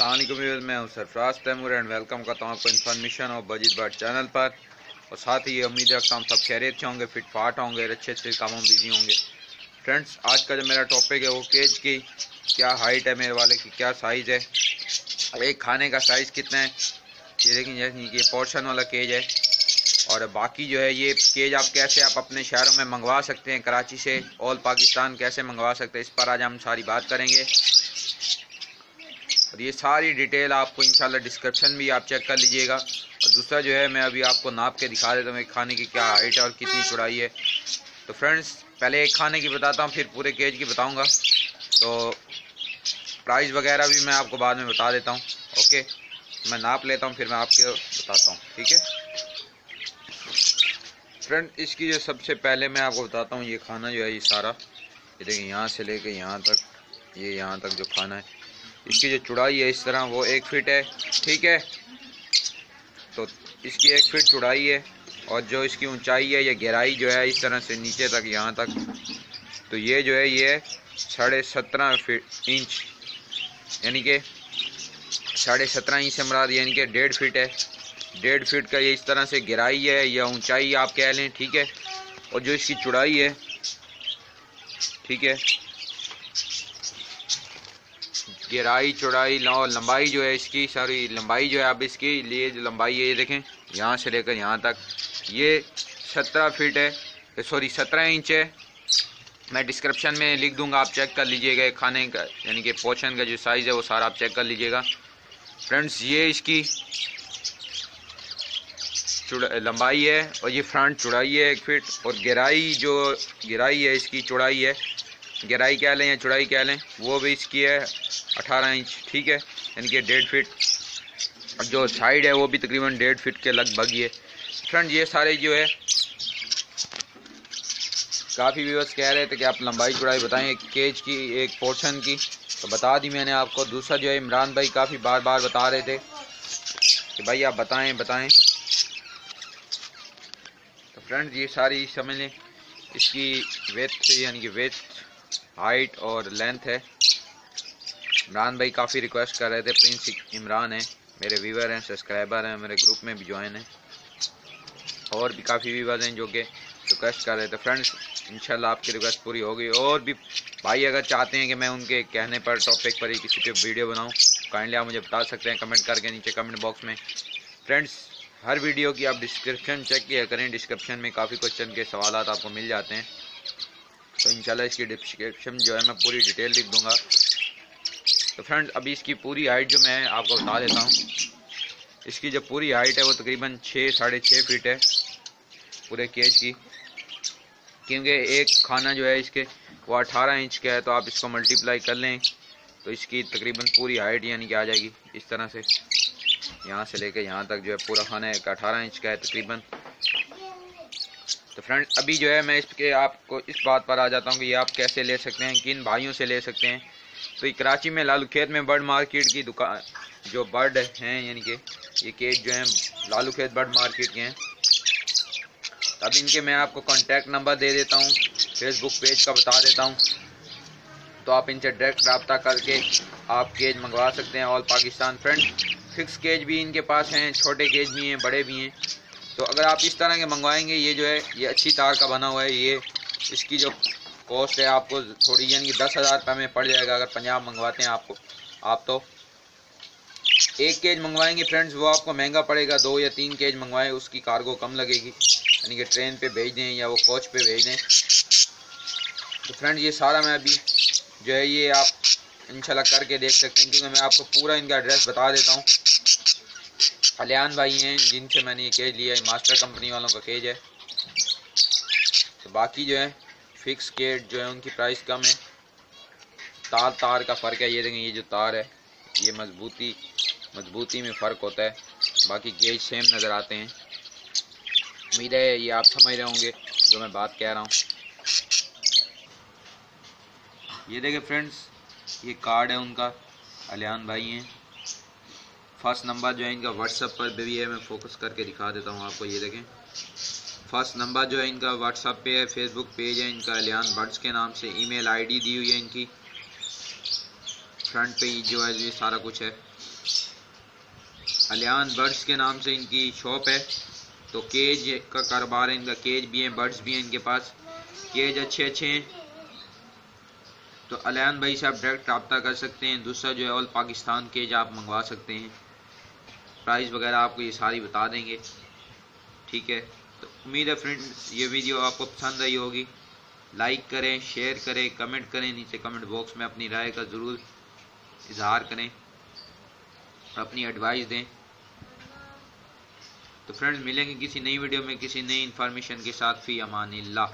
अस्सलाम वालेकुम व्यूअर्स, मैं हूं सरफराज तैमूर एंड वेलकम करता हूं आपको इन्फॉर्मेशन और बजीत बर्ड चैनल पर। और साथ ही उम्मीद रखता हूं सब खैरियत से होंगे, फिट फाट होंगे, अच्छे से कामों में बिजी होंगे। फ्रेंड्स, आज का जो मेरा टॉपिक है वो केज की क्या हाइट है, मेरे वाले की क्या साइज़ है, एक खाने का साइज़ कितना है, ये देखें ये पोर्शन वाला केज है। और बाकी जो है ये केज आप कैसे आप अपने शहरों में मंगवा सकते हैं, कराची से ऑल पाकिस्तान कैसे मंगवा सकते हैं, इस पर आज हम सारी बात करेंगे। और ये सारी डिटेल आपको इंशाल्लाह डिस्क्रिप्शन भी आप चेक कर लीजिएगा। और दूसरा जो है मैं अभी आपको नाप के दिखा देता हूँ खाने की क्या हाइट है और कितनी चौड़ाई है। तो फ्रेंड्स, पहले एक खाने की बताता हूँ, फिर पूरे केज की बताऊँगा। तो प्राइस वगैरह भी मैं आपको बाद में बता देता हूँ। ओके, मैं नाप लेता हूँ फिर मैं आपको बताता हूँ, ठीक है फ्रेंड। इसकी जो सबसे पहले मैं आपको बताता हूँ, ये खाना जो है ये सारा, ये देखिए यहाँ से लेके यहाँ तक, ये यहाँ तक जो खाना है, इसकी जो चौड़ाई है इस तरह वो 1 फीट है, ठीक है। तो इसकी 1 फीट चौड़ाई है। और जो इसकी ऊंचाई है या गहराई जो है इस तरह से नीचे तक यहाँ तक, तो ये जो है ये 17.5 इंच, यानी कि 17.5 इंच से मुराद यानी कि 1.5 फीट है। 1.5 फीट का ये इस तरह से गहराई है या ऊंचाई आप कह लें, ठीक है। और जो इसकी चौड़ाई है, ठीक है, गहराई चौड़ाई लंबाई जो है इसकी, सारी लंबाई जो है अब इसकी लिए जो लंबाई है ये देखें यहाँ से लेकर यहाँ तक, ये 17 फीट है, सॉरी 17 इंच है। मैं डिस्क्रिप्शन में लिख दूंगा, आप चेक कर लीजिएगा। खाने का यानी कि पोर्शन का जो साइज़ है वो सारा आप चेक कर लीजिएगा। फ्रेंड्स, ये इसकी लंबाई है और ये फ्रंट चौड़ाई है 1 फीट। और गहराई है इसकी, चौड़ाई है, गहराई कह लें या चौड़ाई कह लें, वो भी इसकी है 18 इंच, ठीक है, यानी कि 1.5 फीट। और जो साइड है वो भी तकरीबन 1.5 फीट के लगभग ही है। फ्रेंड, ये सारे जो है काफ़ी व्यूअर्स कह रहे थे कि आप लंबाई चौड़ाई बताएं केज की, एक पोर्शन की, तो बता दी मैंने आपको। दूसरा जो है इमरान भाई काफ़ी बार बार बता रहे थे कि भाई आप बताएं। तो फ्रेंड्स, ये सारी समझ लें इसकी विड्थ यानी कि विड्थ, हाइट और लेंथ है। इमरान भाई काफ़ी रिक्वेस्ट कर रहे थे, प्रिंस इमरान है, मेरे व्यूवर हैं, सब्सक्राइबर हैं, मेरे ग्रुप में भी ज्वाइन हैं, और भी काफ़ी व्यूवर हैं जो कि रिक्वेस्ट कर रहे थे। फ्रेंड्स, इंशाल्लाह आपकी रिक्वेस्ट पूरी होगी। और भी भाई अगर चाहते हैं कि मैं उनके कहने पर टॉपिक पर ही किसी पे वीडियो बनाऊं, काइंडली आप मुझे बता सकते हैं कमेंट करके नीचे कमेंट बॉक्स में। फ्रेंड्स, हर वीडियो की आप डिस्क्रिप्शन चेक किया करें, डिस्क्रिप्शन में काफ़ी क्वेश्चन के सवाल आपको मिल जाते हैं। तो इंशाल्लाह इसकी डिस्क्रिप्शन जो है मैं पूरी डिटेल लिख दूँगा। तो फ्रेंड्स, अभी इसकी पूरी हाइट जो मैं आपको बता देता हूँ। इसकी जो पूरी हाइट है वो तकरीबन 6-6.5 फीट है पूरे केज की, क्योंकि एक खाना जो है इसके वो 18 इंच का है। तो आप इसको मल्टीप्लाई कर लें तो इसकी तकरीबन पूरी हाइट यानी कि आ जाएगी इस तरह से, यहाँ से लेकर यहाँ तक जो है पूरा खाना एक 18 इंच का है तकरीबन। तो फ्रेंड्स, अभी जो है मैं इसके आपको इस बात पर आ जाता हूँ कि ये आप कैसे ले सकते हैं, किन भाइयों से ले सकते हैं। तो ये कराची में लालू खेत में बर्ड मार्केट की दुकान जो बर्ड हैं, यानी कि ये केज जो हैं लालू खेत बर्ड मार्केट के हैं। अब इनके मैं आपको कॉन्टैक्ट नंबर दे देता हूँ, फेसबुक पेज का बता देता हूँ, तो आप इनसे डायरेक्ट रब्ता करके आप केज मंगवा सकते हैं all Pakistan. Friend, fix cage भी इनके पास हैं, छोटे केज भी हैं, बड़े भी हैं। तो अगर आप इस तरह के मंगवाएंगे, ये जो है ये अच्छी तार का बना हुआ है, ये इसकी जो कॉस्ट है आपको थोड़ी यानी कि 10,000 रुपये में पड़ जाएगा अगर 50 मंगवाते हैं आपको। आप तो एक केज मंगवाएंगे फ्रेंड्स, वो आपको महंगा पड़ेगा। 2 या 3 केज मंगवाएं, उसकी कार्गो कम लगेगी, यानी कि ट्रेन पे भेज दें या वो कोच पे भेज दें। तो फ्रेंड, ये सारा मैं अभी जो है ये आप इंशाल्लाह करके देख सकते हैं, क्योंकि मैं आपको पूरा इनका एड्रेस बता देता हूँ। अलियान भाई हैं जिनसे मैंने ये केज लिया है, मास्टर कंपनी वालों का केज है। तो बाकी जो है फिक्स केज जो है उनकी प्राइस कम है, तार का फ़र्क है। ये देखें, ये जो तार है ये मजबूती में फ़र्क होता है, बाकी गेज सेम नज़र आते हैं। उम्मीद है ये आप समझ रहे होंगे जो मैं बात कह रहा हूँ। ये देखें फ्रेंड्स, ये कार्ड है उनका, अलियान भाई हैं। फर्स्ट नंबर जो है इनका व्हाट्सएप पर भी है, मैं फोकस करके दिखा देता हूँ आपको। ये देखें, फर्स्ट नंबर जो है इनका व्हाट्सएप पे है, फेसबुक पेज है इनका अलियान बर्ड्स के नाम से, ईमेल आईडी दी हुई है इनकी। फ्रंट पे जो है ये सारा कुछ है। अलियान बर्ड्स के नाम से इनकी शॉप है। तो केज का कारोबार है इनका, केज भी हैं, बर्ड्स भी हैं इनके पास, केज अच्छे अच्छे हैं। तो अलियान भाई से आप डायरेक्ट रब्ता कर सकते हैं। दूसरा जो है ऑल पाकिस्तान केज आप मंगवा सकते हैं। प्राइस वगैरह आपको ये सारी बता देंगे, ठीक है। तो उम्मीद है फ्रेंड्स ये वीडियो आपको पसंद आई होगी। लाइक करें, शेयर करें, कमेंट करें, नीचे कमेंट बॉक्स में अपनी राय का ज़रूर इजहार करें, अपनी एडवाइस दें। तो फ्रेंड्स मिलेंगे किसी नई वीडियो में किसी नई इन्फॉर्मेशन के साथ। फी अमानिल्लाह।